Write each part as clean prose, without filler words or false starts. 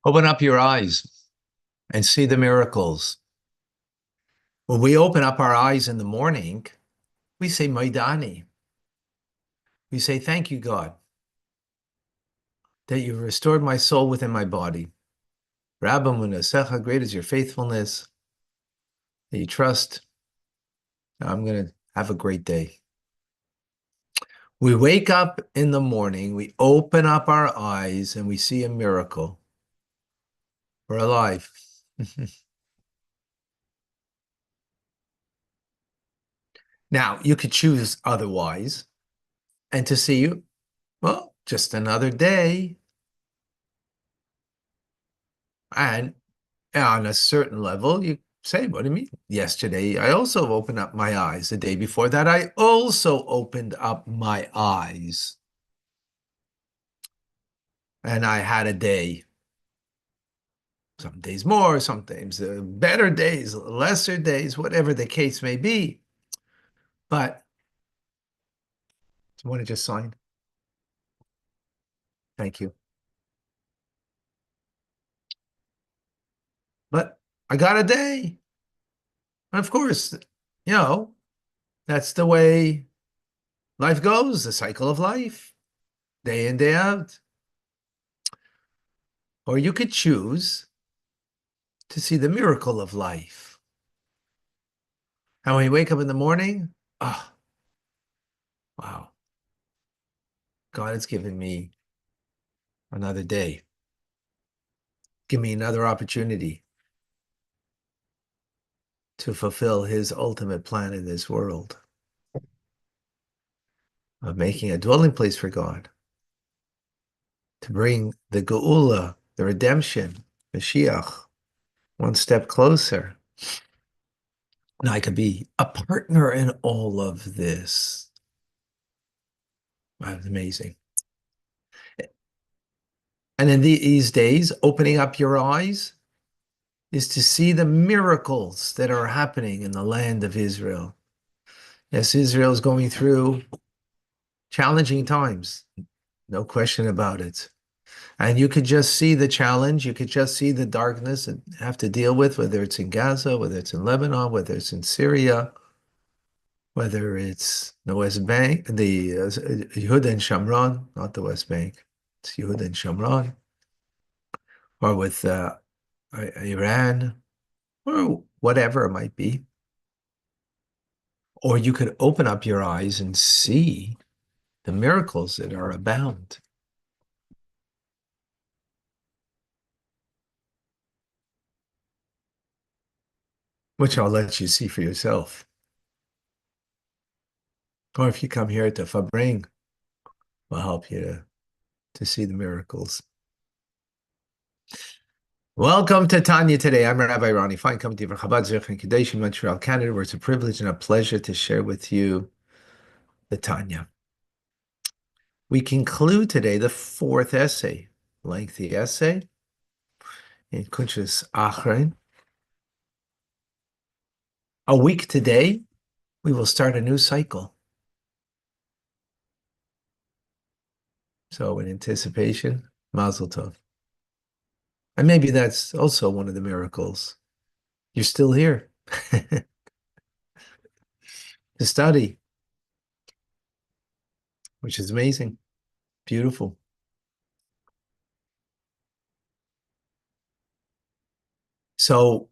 Open up your eyes and see the miracles. When we open up our eyes in the morning, we say, Maidani. We say, thank you, God, that you restored my soul within my body. Rabba Munasecha, great is your faithfulness, that you trust. I'm going to have a great day. We wake up in the morning, we open up our eyes, and we see a miracle. We're alive. Now, you could choose otherwise, and to see, well, just another day. And on a certain level, you say, what do you mean? Yesterday, I also opened up my eyes. The day before that, I also opened up my eyes. And I had a day. Some days more, sometimes better days, lesser days, whatever the case may be. But do you want to just sign? Thank you. But I got a day. And of course, that's the way life goes, the cycle of life, day in, day out. Or you could choose to see the miracle of life. And when you wake up in the morning, oh, wow, God has given me another day. Give me another opportunity to fulfill his ultimate plan in this world of making a dwelling place for God, to bring the Geula, the redemption, Mashiach, one step closer. And I could be a partner in all of this. That's amazing. And in these days, opening up your eyes is to see the miracles that are happening in the land of Israel. Yes, Israel is going through challenging times, no question about it. And you could just see the challenge, you could just see the darkness and have to deal with, whether it's in Gaza, whether it's in Lebanon, whether it's in Syria, whether it's the West Bank, the Yehuda and Shamron, not the West Bank, it's Yehuda and Shamron, or with Iran, or whatever it might be. Or you could open up your eyes and see the miracles that are abound. Which I'll let you see for yourself. Or if you come here to Fabring, we'll help you to see the miracles. Welcome to Tanya Today. I'm Rabbi Ronnie Fine, coming to you from Chabad Zurich and Kadesh in Montreal, Canada, where it's a privilege and a pleasure to share with you the Tanya. We conclude today the fourth essay, lengthy essay, in Kunshas Achrein. A week today, we will start a new cycle. So in anticipation, Mazel Tov. And maybe that's also one of the miracles. You're still here to study, which is amazing, beautiful. So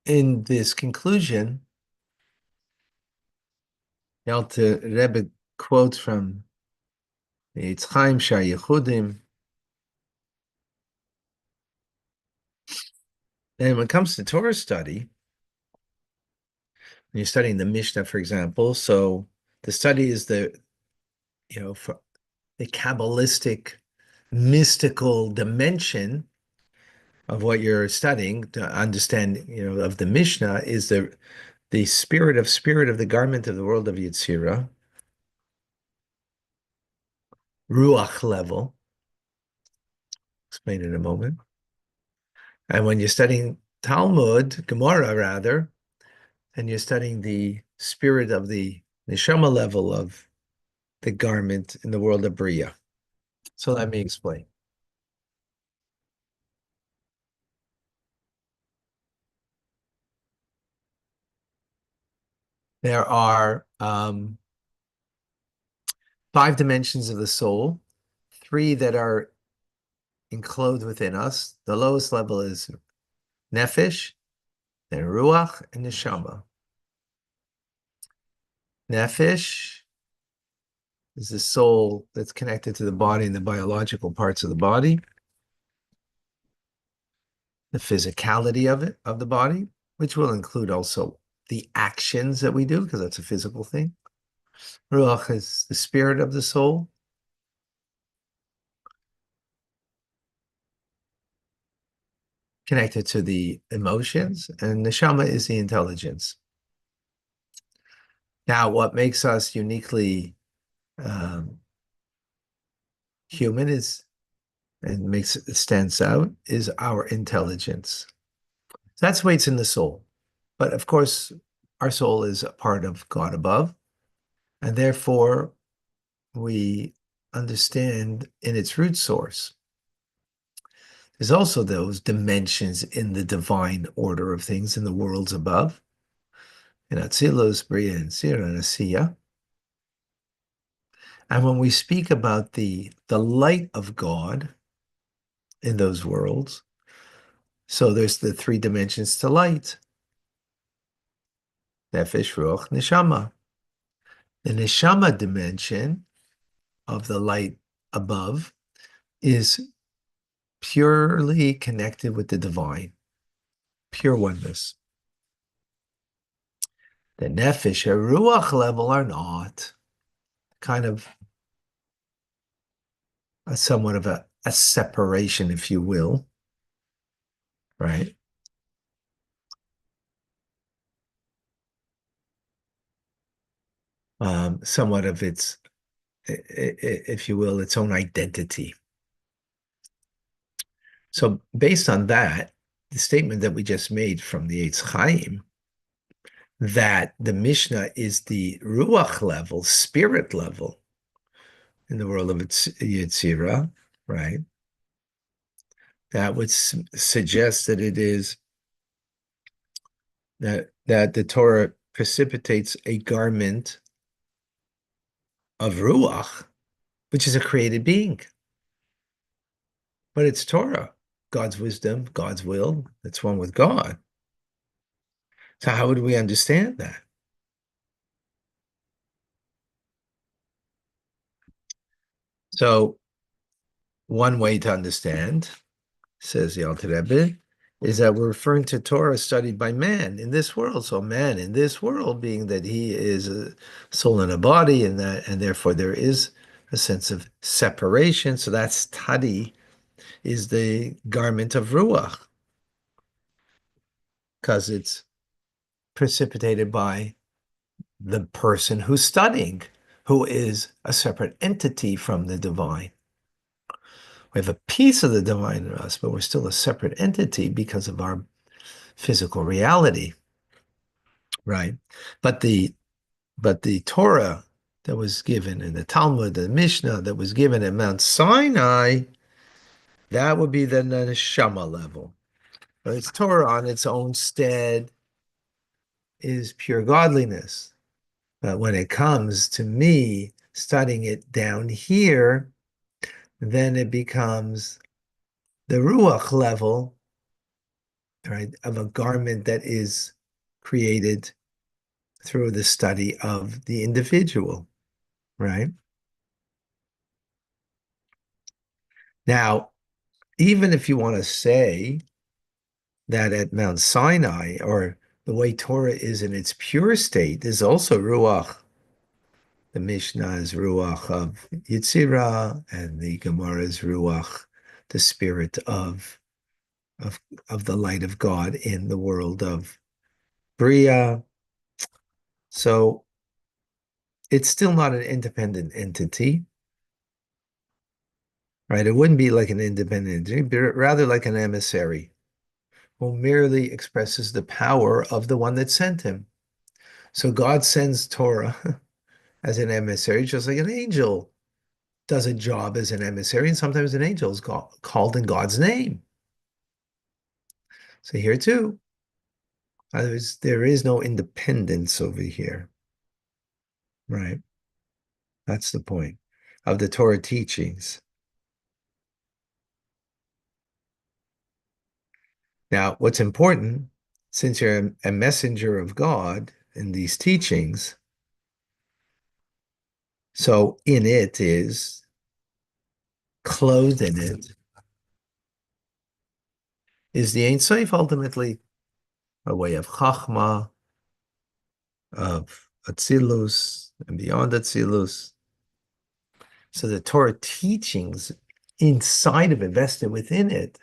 in this conclusion, the Alter Rebbe quotes from the Eitz Chaim Shar Yechudim. And when it comes to Torah study, when you're studying the Mishnah, for example, so the study is for the Kabbalistic, mystical dimension of what you're studying to understand, of the Mishnah is the spirit of the garment of the world of Yetzirah, Ruach level. Explain in a moment. And when you're studying Talmud, Gemara rather, and you're studying the spirit of the neshama level of the garment in the world of Bria. So let me explain. There are 5 dimensions of the soul, 3 that are enclosed within us. The lowest level is nefesh, then ruach, and neshama. Nefesh is the soul that's connected to the body and the biological parts of the body, the physicality of it, of the body, which will include also the actions that we do, because that's a physical thing. Ruach is the spirit of the soul. Connected to the emotions, and neshama is the intelligence. Now, what makes us uniquely human is, and makes it stands out, is our intelligence. So that's why it's in the soul. But of course, our soul is a part of God above, and therefore we understand in its root source. There's also those dimensions in the divine order of things in the worlds above, in Atzilus, Bria, and Sira, and Asiya. And when we speak about the light of God in those worlds, so there's the 3 dimensions to light: nefesh, ruach, neshama. The neshama dimension of the light above is purely connected with the divine, pure oneness. The nefesh and ruach level are not, kind of somewhat of a separation, if you will, right? Somewhat of its, if you will, its own identity. So based on that, the statement that we just made from the Eitz Chaim, that the Mishnah is the Ruach level, spirit level, in the world of Yetzirah, right? That would suggest that it is that the Torah precipitates a garment of Ruach, which is a created being. But it's Torah, God's wisdom, God's will. It's one with God. So how would we understand that? So one way to understand, says the Alter Rebbe, is that we're referring to Torah studied by man in this world. So man in this world, being that he is a soul and a body, and therefore there is a sense of separation. So that's tadi, is the garment of ruach, because it's precipitated by the person who's studying, who is a separate entity from the divine. We have a piece of the divine in us, but we're still a separate entity because of our physical reality, right? But the Torah that was given in the Talmud, the Mishnah that was given at Mount Sinai, that would be the neshama level. But it's Torah on its own stead is pure godliness. But when it comes to me studying it down here, then it becomes the Ruach level, right, of a garment that is created through the study of the individual, right? Now, even if you want to say that at Mount Sinai, or the way Torah is in its pure state, is also Ruach. The Mishnah is Ruach of Yitzirah, and the Gemara is Ruach, the spirit of the light of God in the world of Bria. So it's still not an independent entity, right? It wouldn't be like an independent entity, but rather like an emissary who merely expresses the power of the one that sent him. So God sends Torah as an emissary, just like an angel does a job as an emissary, and sometimes an angel is called in God's name. So here too, there is no independence over here. Right. That's the point of the Torah teachings. Now, what's important, since you're a messenger of God in these teachings, so in it is, clothed in it, is the Ein Sof ultimately a way of Chachma, of Atzilus, and beyond Atzilus. So the Torah teachings inside of it, vested within it,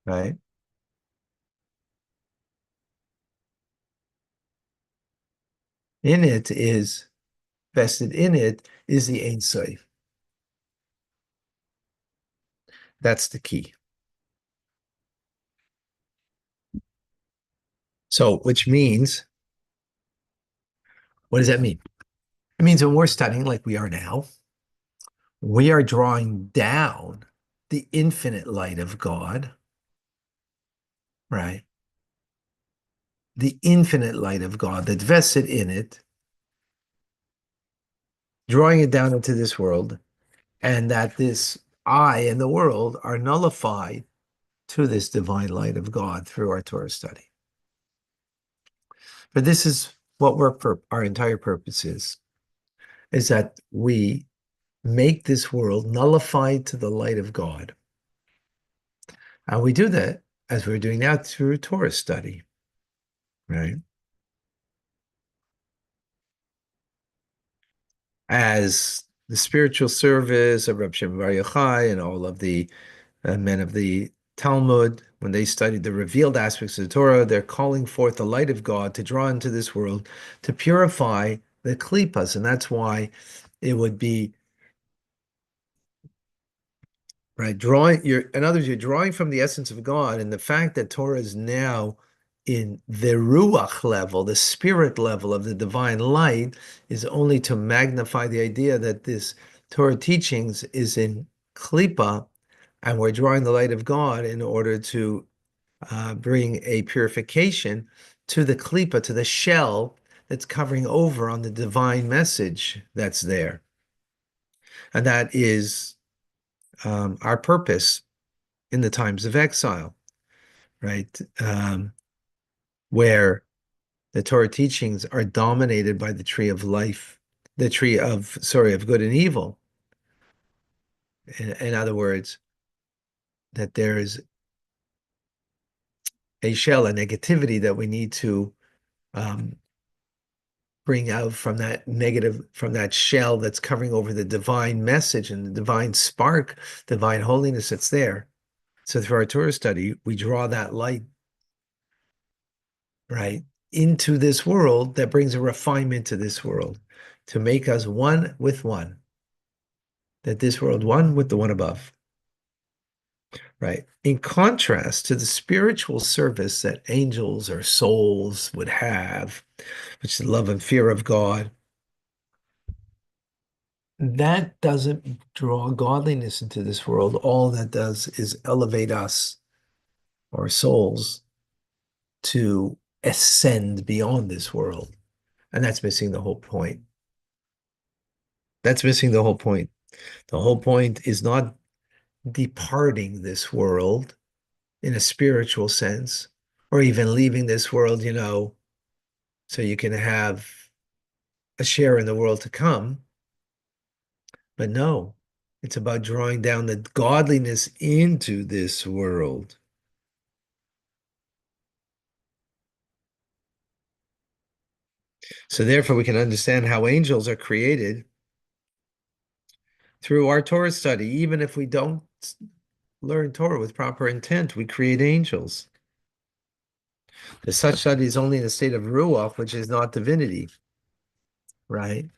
right? In it is, vested in it is the Ein Sof. That's the key. So, which means, what does that mean? It means when we're studying like we are now, we are drawing down the infinite light of God, right? The infinite light of God that vested in it, drawing it down into this world, and that this I and the world are nullified to this divine light of God through our Torah study. But this is what our entire purpose is that we make this world nullified to the light of God. And we do that as we're doing now through Torah study, right? As the spiritual service of Reb Shimon Bar Yochai and all of the men of the Talmud, when they studied the revealed aspects of the Torah, they're calling forth the light of God to draw into this world, to purify the klipas. And that's why it would be, right, in other words, you're drawing from the essence of God. And the fact that Torah is now in the ruach level, the spirit level of the divine light, is only to magnify the idea that this Torah teachings is in klipa, and we're drawing the light of God in order to bring a purification to the klipa, to the shell that's covering over on the divine message that's there. And that is our purpose in the times of exile, right? Where the Torah teachings are dominated by the tree of life, the tree of, of good and evil. In other words, that there is a shell, a negativity that we need to bring out from that negative, from that shell that's covering over the divine message and the divine spark, divine holiness that's there. So through our Torah study, we draw that light, right, into this world that brings a refinement to this world to make us one with one, that this world one with the one above, right? In contrast to the spiritual service that angels or souls would have, which is love and fear of God, that doesn't draw godliness into this world. All that does is elevate us, our souls, to ascend beyond this world. And that's missing the whole point. That's missing the whole point. The whole point is not departing this world in a spiritual sense, or even leaving this world, so you can have a share in the world to come. But no, it's about drawing down the godliness into this world. So therefore, we can understand how angels are created through our Torah study. Even if we don't learn Torah with proper intent, we create angels. The such study is only in a state of ruach, which is not divinity, right?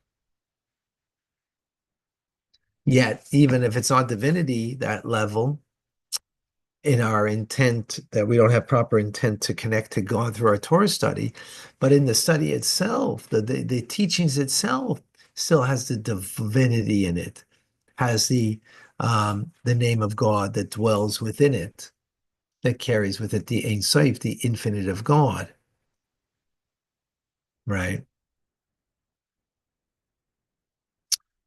Yet, even if it's not divinity, that level, in our intent, that we don't have proper intent to connect to God through our Torah study, but in the study itself, the teachings itself still has the divinity in it, has the the name of God that dwells within it, that carries with it the Ein Sof, the infinite of God, right?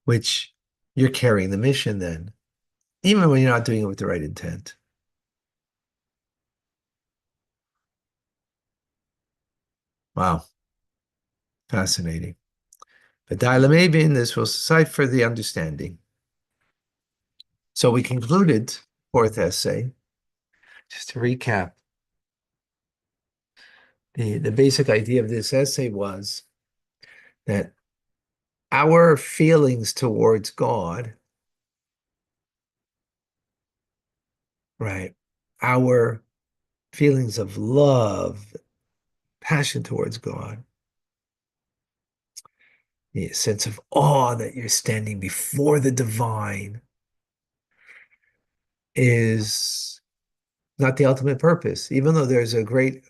Which you're carrying the mission then, even when you're not doing it with the right intent. Wow, fascinating. But Dilamabin, this will suffice for the understanding. So we concluded fourth essay. Just to recap, the basic idea of this essay was that our feelings towards God, right? Our feelings of love, passion towards God, the sense of awe that you're standing before the divine is not the ultimate purpose. Even though there's a great,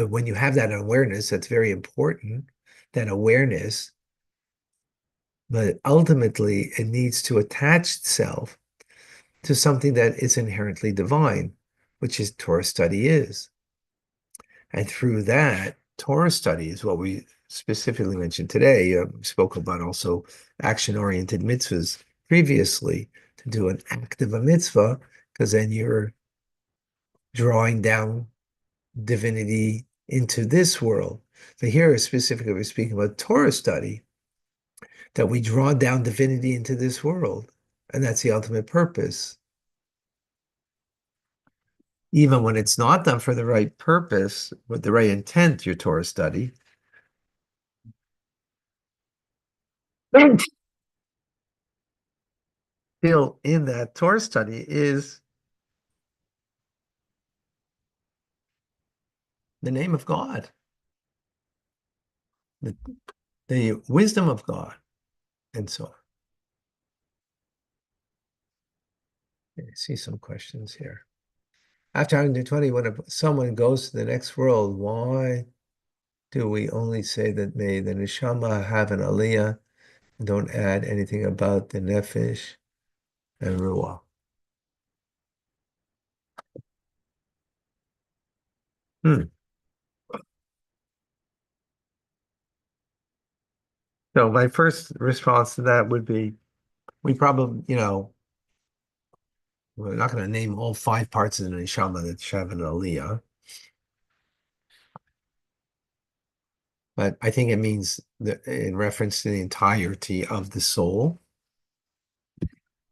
when you have that awareness, that's very important, that awareness, but ultimately it needs to attach itself to something that is inherently divine, which is Torah study is. And through that, Torah study is what we specifically mentioned today. We spoke about also action-oriented mitzvahs previously, to do an act of a mitzvah, because then you're drawing down divinity into this world. So here specifically we're speaking about Torah study, that we draw down divinity into this world. And that's the ultimate purpose. Even when it's not done for the right purpose, with the right intent, your Torah study, still in that Torah study is the name of God, the, the wisdom of God, and so on. I see some questions here. After 120, when someone goes to the next world, why do we only say that may the neshama have an aliyah and don't add anything about the nefesh and ruah? Hmm. So my first response to that would be, we probably, we're not going to name all 5 parts of the neshama that have an aliyah, but I think it means that in reference to the entirety of the soul.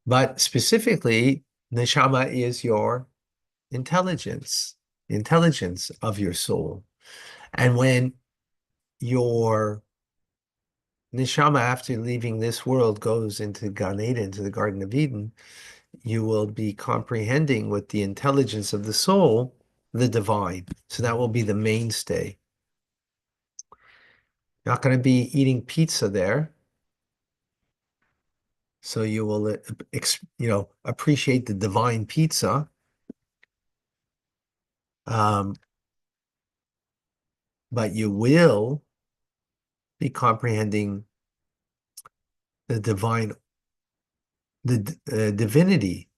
But specifically, neshama is your intelligence, the intelligence of your soul. And when your neshama, after leaving this world, goes into Gan Eden, into the Garden of Eden, you will be comprehending with the intelligence of the soul, the divine. So that will be the mainstay. You're not going to be eating pizza there. So you will, appreciate the divine pizza. But you will be comprehending the divine, the divinity,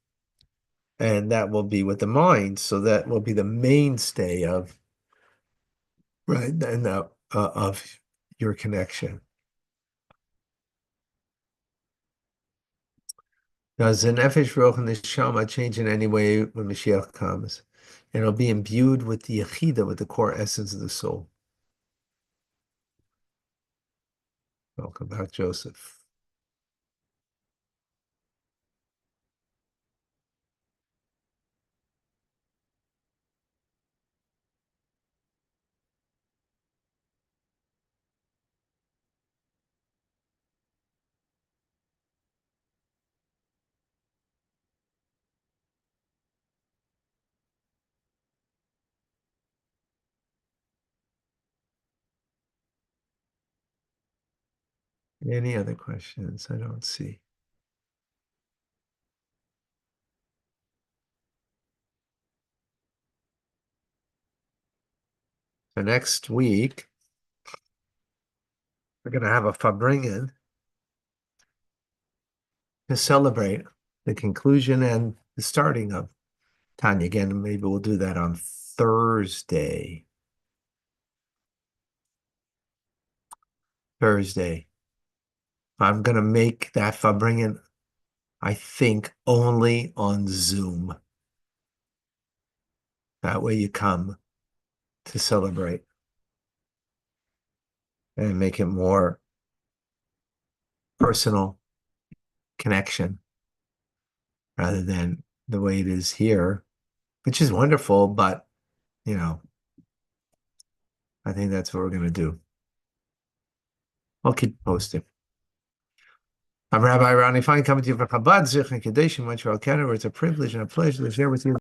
and that will be with the mind. So that will be the mainstay of, right, and of your connection. Does the nefesh, ruach, and the neshama change in any way when Mashiach comes? And it'll be imbued with the yechida, with the core essence of the soul. Welcome back, Joseph. Any other questions? I don't see. So next week, we're going to have a Fabringen to celebrate the conclusion and the starting of Tanya again. Maybe we'll do that on Thursday. I'm going to make that Fabringen, I think, only on Zoom. That way you come to celebrate and make it more personal connection rather than the way it is here, which is wonderful, but, I think that's what we're going to do. I'll keep posting. I'm Rabbi Ronnie Fine, coming to you from Chabad, Zich and Kadesh in Montreal, Canada, where it's a privilege and a pleasure to share with you